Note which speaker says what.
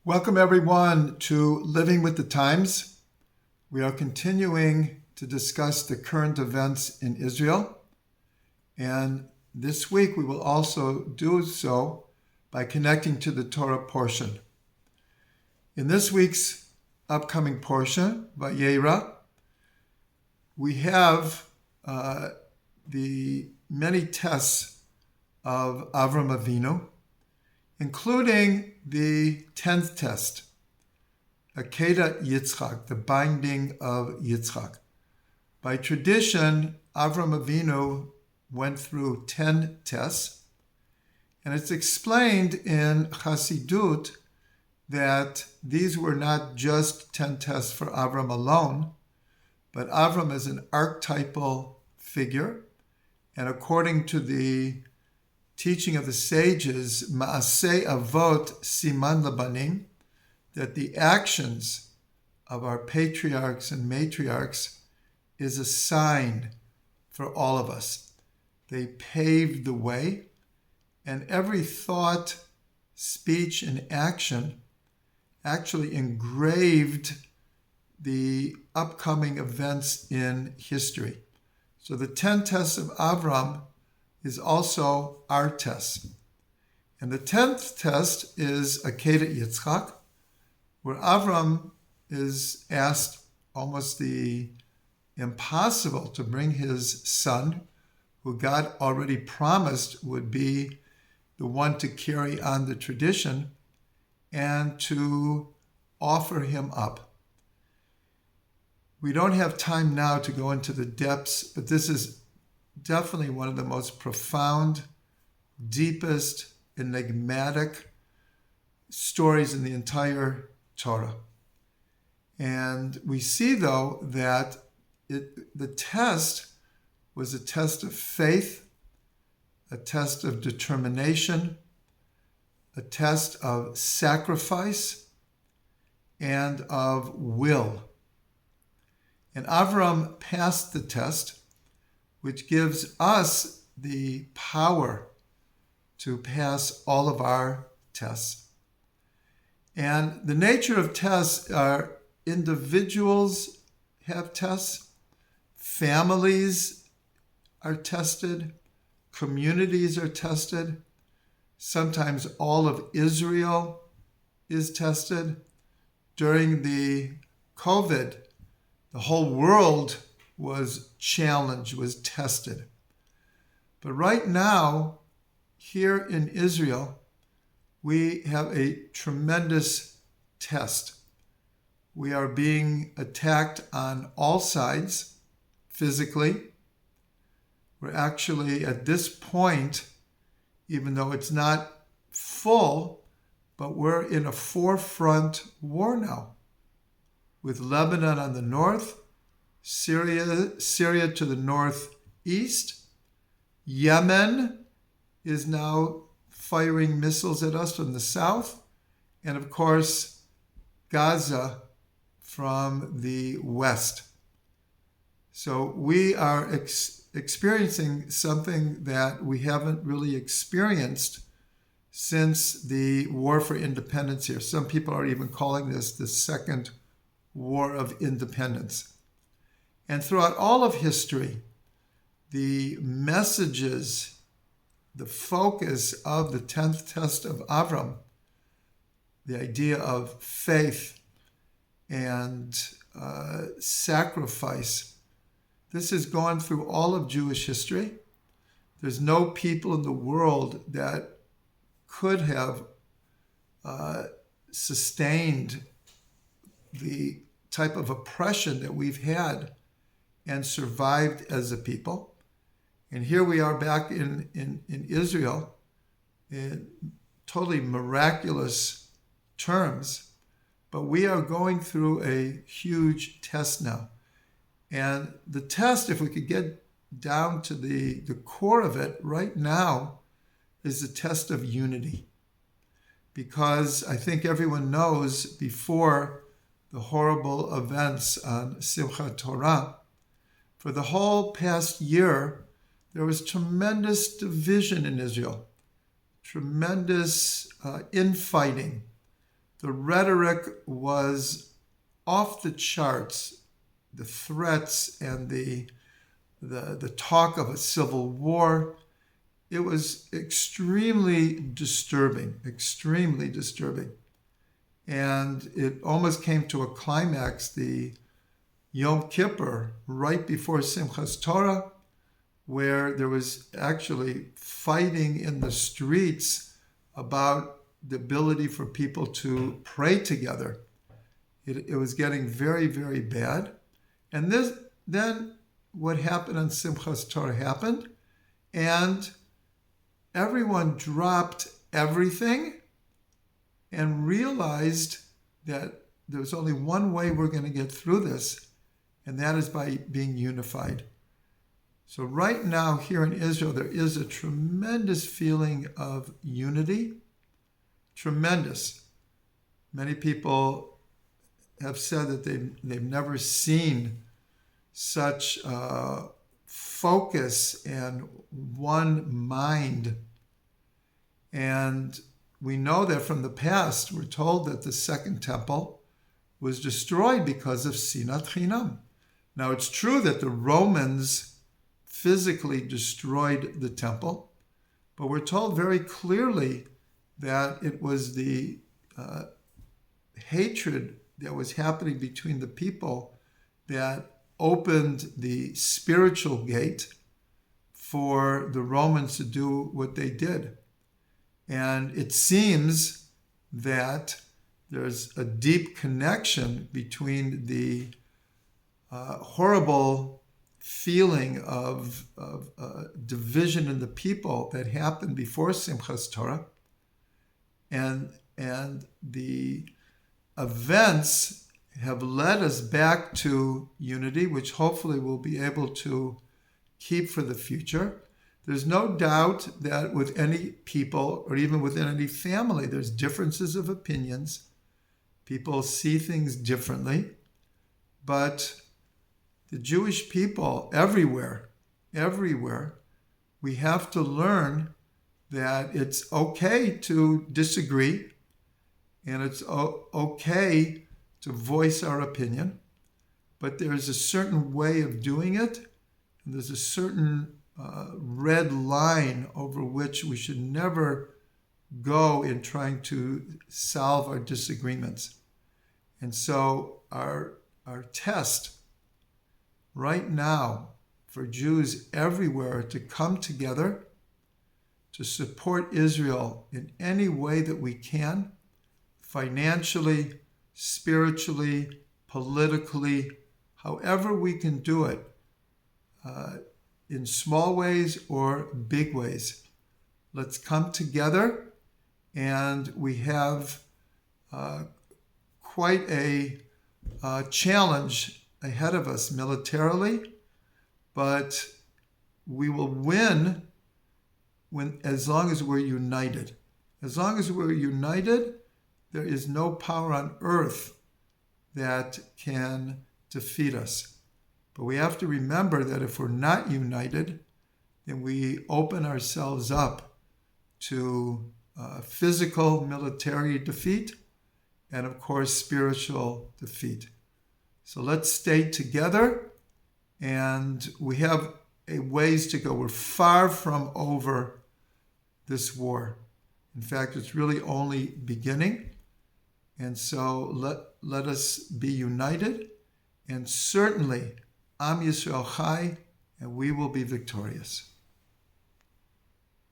Speaker 1: Welcome, everyone, to Living with the Times. We are continuing to discuss the current events in Israel. And this week, we will also do so by connecting to the Torah portion. In this week's upcoming portion, Vayera, we have the many tests of Avram Avinu, including the 10th test, Akedat Yitzchak, the binding of Yitzchak. By tradition, Avram Avinu went through 10 tests, and it's explained in Chassidut that these were not just 10 tests for Avram alone, but Avram is an archetypal figure, and according to the teaching of the sages, Ma'aseh Avot Siman Labanim, that the actions of our patriarchs and matriarchs is a sign for all of us. They paved the way, and every thought, speech, and action actually engraved the upcoming events in history. So the 10 tests of Avram is also our test. And the 10th test is Akedat Yitzchak, where Avram is asked almost the impossible to bring his son, who God already promised would be the one to carry on the tradition, and to offer him up. We don't have time now to go into the depths, but this is definitely one of the most profound, deepest, enigmatic stories in the entire Torah. And we see, though, that the test was a test of faith, a test of determination, a test of sacrifice, and of will. And Avram passed the test, which gives us the power to pass all of our tests. And the nature of tests are individuals have tests, families are tested, communities are tested, sometimes all of Israel is tested. During the COVID, the whole world was challenged, was tested. But right now, here in Israel, we have a tremendous test. We are being attacked on all sides, physically. We're actually at this point, even though it's not full, but we're in a forefront war now, with Lebanon on the north, Syria to the northeast. Yemen is now firing missiles at us from the south. And of course, Gaza from the west. So we are experiencing something that we haven't really experienced since the War for Independence here. Some people are even calling this the Second War of Independence. And throughout all of history, the messages, the focus of the 10th test of Avram, the idea of faith and sacrifice, this has gone through all of Jewish history. There's no people in the world that could have sustained the type of oppression that we've had and survived as a people. And here we are back in Israel in totally miraculous terms, but we are going through a huge test now. And the test, if we could get down to the core of it right now, is the test of unity. Because I think everyone knows before the horrible events on Simchat Torah, for the whole past year, there was tremendous division in Israel, tremendous infighting, The rhetoric was off the charts. The threats and the talk of a civil war. It was extremely disturbing. And it almost came to a climax, the Yom Kippur, right before Simchas Torah, where there was actually fighting in the streets about the ability for people to pray together. It was getting very, very bad. And then what happened on Simchas Torah happened, and everyone dropped everything and realized that there was only one way we're going to get through this, and that is by being unified. So right now here in Israel, there is a tremendous feeling of unity. Tremendous. Many people have said that they've never seen such focus and one mind. And we know that from the past, we're told that the Second Temple was destroyed because of Sinat Chinam. Now, it's true that the Romans physically destroyed the temple, but we're told very clearly that it was the hatred that was happening between the people that opened the spiritual gate for the Romans to do what they did. And it seems that there's a deep connection between the horrible feeling of division in the people that happened before Simchas Torah and the events have led us back to unity, which hopefully we'll be able to keep for the future. There's no doubt that with any people or even within any family, there's differences of opinions. People see things differently. But the Jewish people everywhere, we have to learn that it's okay to disagree and it's okay to voice our opinion, but there's a certain way of doing it, and there's a certain red line over which we should never go in trying to solve our disagreements. And so our test right now for Jews everywhere to come together to support Israel in any way that we can, financially, spiritually, politically, however we can do it, in small ways or big ways. Let's come together, and we have quite a challenge ahead of us militarily, but we will win as long as we're united. As long as we're united, there is no power on earth that can defeat us. But we have to remember that if we're not united, then we open ourselves up to physical military defeat and, of course, spiritual defeat. So let's stay together, and we have a ways to go. We're far from over this war. In fact, it's really only beginning. And so let us be united, and certainly Am Yisrael Chai, and we will be victorious.